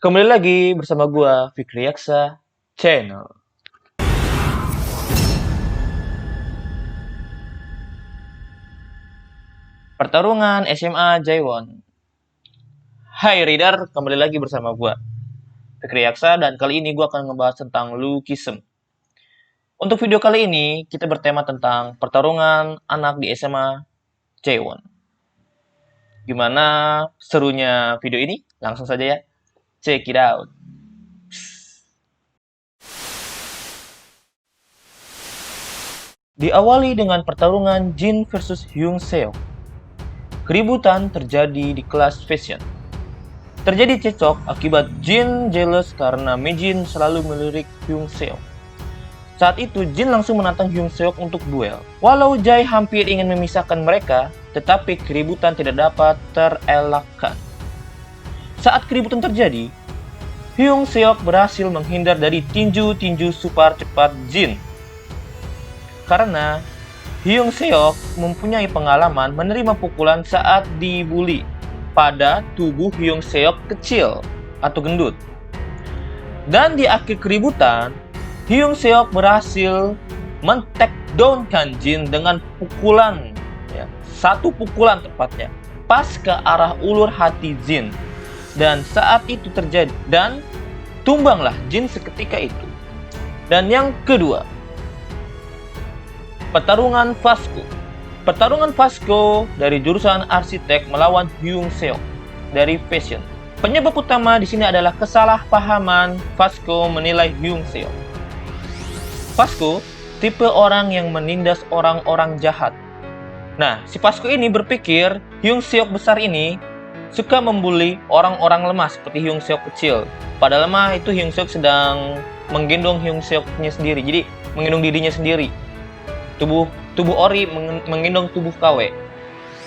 Kembali lagi bersama gua Fikri Yaksa Channel. Pertarungan SMA Jaewon. Hai reader, kembali lagi bersama gua Fikri Yaksa dan kali ini gua akan ngebahas tentang Lookism. Untuk video kali ini kita bertema tentang pertarungan anak di SMA Jaewon. Gimana serunya video ini? Langsung saja ya. Check it out. Diawali dengan pertarungan Jin versus Hyung Seok. Keributan terjadi di kelas fashion. Terjadi cekcok akibat Jin jealous karena Mijin selalu melirik Hyung Seok. Saat itu Jin langsung menantang Hyung Seok untuk duel. Walau Jae hampir ingin memisahkan mereka, tetapi keributan tidak dapat terelakkan. Saat keributan terjadi, Hyung Seok berhasil menghindar dari tinju-tinju super cepat Jin. Karena Hyung Seok mempunyai pengalaman menerima pukulan saat dibully pada tubuh Hyung Seok kecil atau gendut. Dan di akhir keributan, Hyung Seok berhasil men-takedownkan Jin dengan pukulan, satu pukulan tepatnya, pas ke arah ulur hati Jin. Dan saat itu terjadi, dan tumbanglah Jin seketika itu. Dan yang kedua, pertarungan Vasco. Pertarungan Vasco dari jurusan arsitek melawan Hyung Seok dari fashion. Penyebab utama di sini adalah kesalahpahaman Vasco menilai Hyung Seok. Vasco tipe orang yang menindas orang-orang jahat. Nah, si Vasco ini berpikir Hyung Seok besar ini suka membuli orang-orang lemah seperti Hyung Seok kecil. Padahal mah itu Hyung Seok sedang menggendong Hyung Seoknya sendiri. Jadi menggendong dirinya sendiri. Tubuh ori menggendong tubuh KW.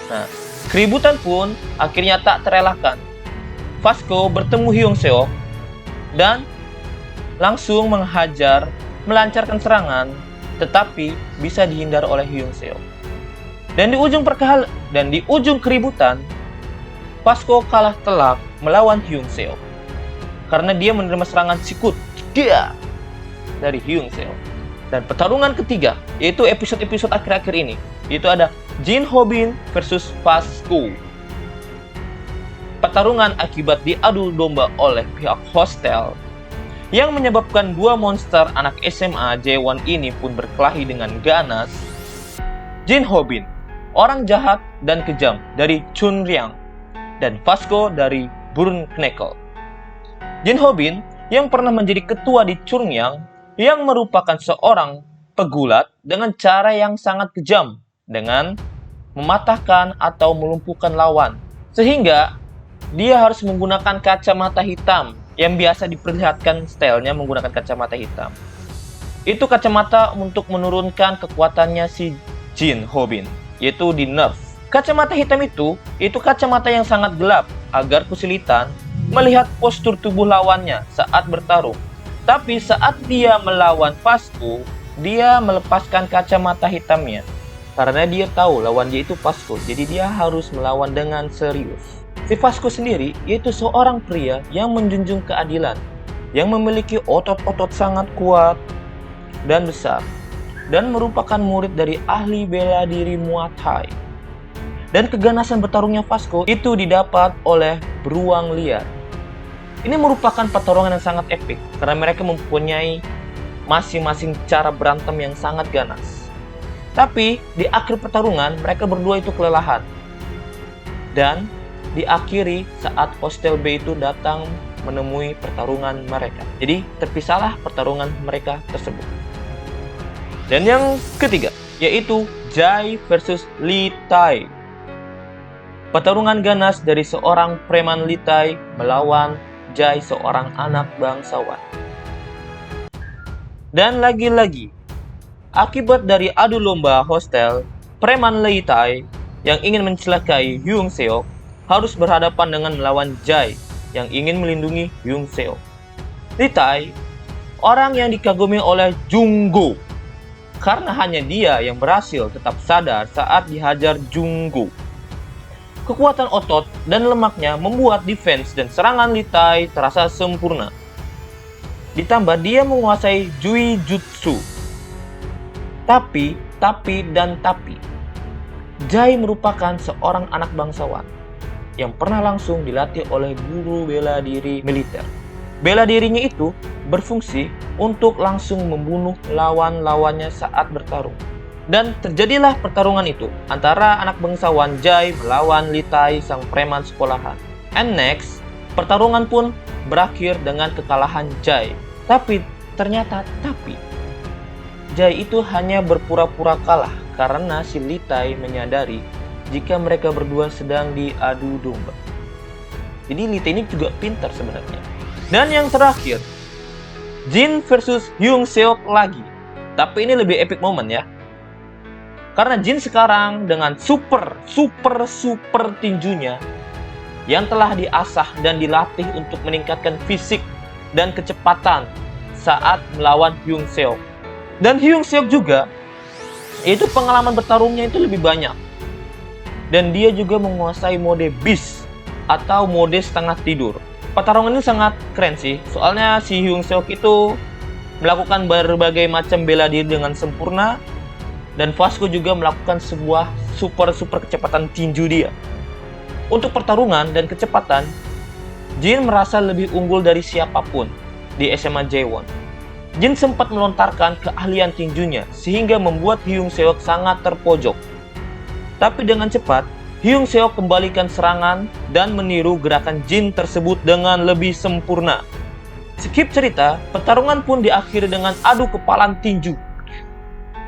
Nah, keributan pun akhirnya tak terelakkan. Vasco bertemu Hyung Seok dan langsung melancarkan serangan, tetapi bisa dihindar oleh Hyung Seok. Dan di ujung keributan, Vasco kalah telak melawan Hyung Seok karena dia menerima serangan sikut dari Hyung Seok. Dan pertarungan ketiga, yaitu episode-episode akhir-akhir ini, yaitu ada Jin Ho-bin versus Vasco. Pertarungan akibat diadu domba oleh pihak hostel yang menyebabkan dua monster anak SMA Jaewon ini pun berkelahi dengan ganas. Jin Ho-bin, orang jahat dan kejam dari Chunryang, dan Vasco dari Burn Knuckle. Jin Ho-bin yang pernah menjadi ketua di Chunryang, yang merupakan seorang pegulat dengan cara yang sangat kejam dengan mematahkan atau melumpuhkan lawan, sehingga dia harus menggunakan kacamata hitam yang biasa diperlihatkan stylenya menggunakan kacamata hitam. Itu kacamata untuk menurunkan kekuatannya si Jin Ho-bin, yaitu di nerf. Kacamata hitam itu kacamata yang sangat gelap agar kesulitan melihat postur tubuh lawannya saat bertarung. Tapi saat dia melawan Vasco, dia melepaskan kacamata hitamnya. Karena dia tahu lawan dia itu Vasco, jadi dia harus melawan dengan serius. Si Vasco sendiri yaitu seorang pria yang menjunjung keadilan, yang memiliki otot-otot sangat kuat dan besar, dan merupakan murid dari ahli bela diri Muay Thai. Dan keganasan bertarungnya Vasco itu didapat oleh beruang liar. Ini merupakan pertarungan yang sangat epik karena mereka mempunyai masing-masing cara berantem yang sangat ganas. Tapi di akhir pertarungan mereka berdua itu kelelahan. Dan diakhiri saat hostel B itu datang menemui pertarungan mereka. Jadi terpisahlah pertarungan mereka tersebut. Dan yang ketiga yaitu Jae versus Lee Tai. Pertarungan ganas dari seorang preman Lee Tai melawan Jae, seorang anak bangsawan. Dan lagi-lagi, akibat dari adu lomba hostel, preman Lee Tai yang ingin mencelakai Hyung Seok harus berhadapan dengan melawan Jae yang ingin melindungi Hyung Seok. Lee Tai, orang yang dikagumi oleh Junggo, karena hanya dia yang berhasil tetap sadar saat dihajar Junggo. Kekuatan otot dan lemaknya membuat defense dan serangan Litai terasa sempurna. Ditambah dia menguasai Jui Jutsu. Tapi, Jai merupakan seorang anak bangsawan yang pernah langsung dilatih oleh guru bela diri militer. Bela dirinya itu berfungsi untuk langsung membunuh lawan-lawannya saat bertarung. Dan terjadilah pertarungan itu antara anak bangsawan Jai melawan Litai sang preman sekolahan. And next, pertarungan pun berakhir dengan kekalahan Jai. Tapi Jai itu hanya berpura-pura kalah karena si Litai menyadari jika mereka berdua sedang diadu domba. Jadi Litai ini juga pintar sebenarnya. Dan yang terakhir, Jin versus Hyung Seok lagi. Tapi ini lebih epic moment ya. Karena Jin sekarang dengan super tinjunya yang telah diasah dan dilatih untuk meningkatkan fisik dan kecepatan saat melawan Hyung Seok. Dan Hyung Seok juga, itu pengalaman bertarungnya itu lebih banyak. Dan dia juga menguasai mode Beast atau mode setengah tidur. Pertarungan ini sangat keren sih, soalnya si Hyung Seok itu melakukan berbagai macam bela diri dengan sempurna, dan Vasco juga melakukan sebuah super kecepatan tinju dia. Untuk pertarungan dan kecepatan, Jin merasa lebih unggul dari siapapun di SMA J1. Jin sempat melontarkan keahlian tinjunya sehingga membuat Hyung Seok sangat terpojok. Tapi dengan cepat, Hyung Seok kembalikan serangan dan meniru gerakan Jin tersebut dengan lebih sempurna. Skip cerita, pertarungan pun diakhiri dengan adu kepalan tinju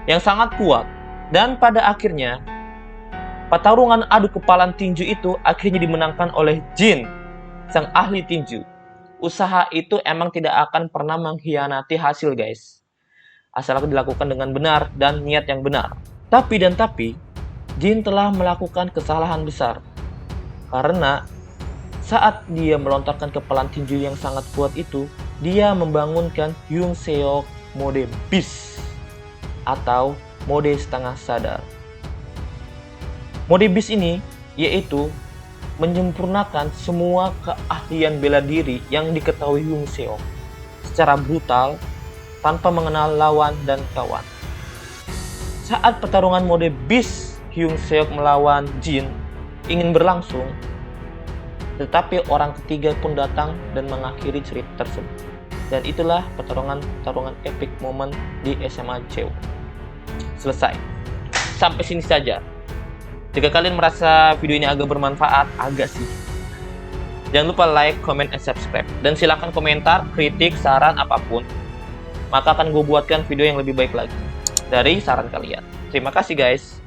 yang sangat kuat. Dan pada akhirnya, pertarungan adu kepalan tinju itu akhirnya dimenangkan oleh Jin, sang ahli tinju. Usaha itu emang tidak akan pernah mengkhianati hasil guys, asalkan dilakukan dengan benar dan niat yang benar. Tapi, Jin telah melakukan kesalahan besar. Karena saat dia melontarkan kepalan tinju yang sangat kuat itu, dia membangunkan Hyung Seok mode Beast atau mode setengah sadar. Mode Beast ini yaitu menyempurnakan semua keahlian bela diri yang diketahui Hyung Seok secara brutal tanpa mengenal lawan dan kawan. Saat pertarungan mode Beast Hyung Seok melawan Jin ingin berlangsung, tetapi orang ketiga pun datang dan mengakhiri cerita tersebut. Dan itulah pertarungan epic moment di SMA J1. Selesai. Sampai sini saja. Jika kalian merasa video ini agak bermanfaat, agak sih, jangan lupa like, comment, and subscribe. Dan silakan komentar, kritik, saran, apapun. Maka akan gue buatkan video yang lebih baik lagi dari saran kalian. Terima kasih guys.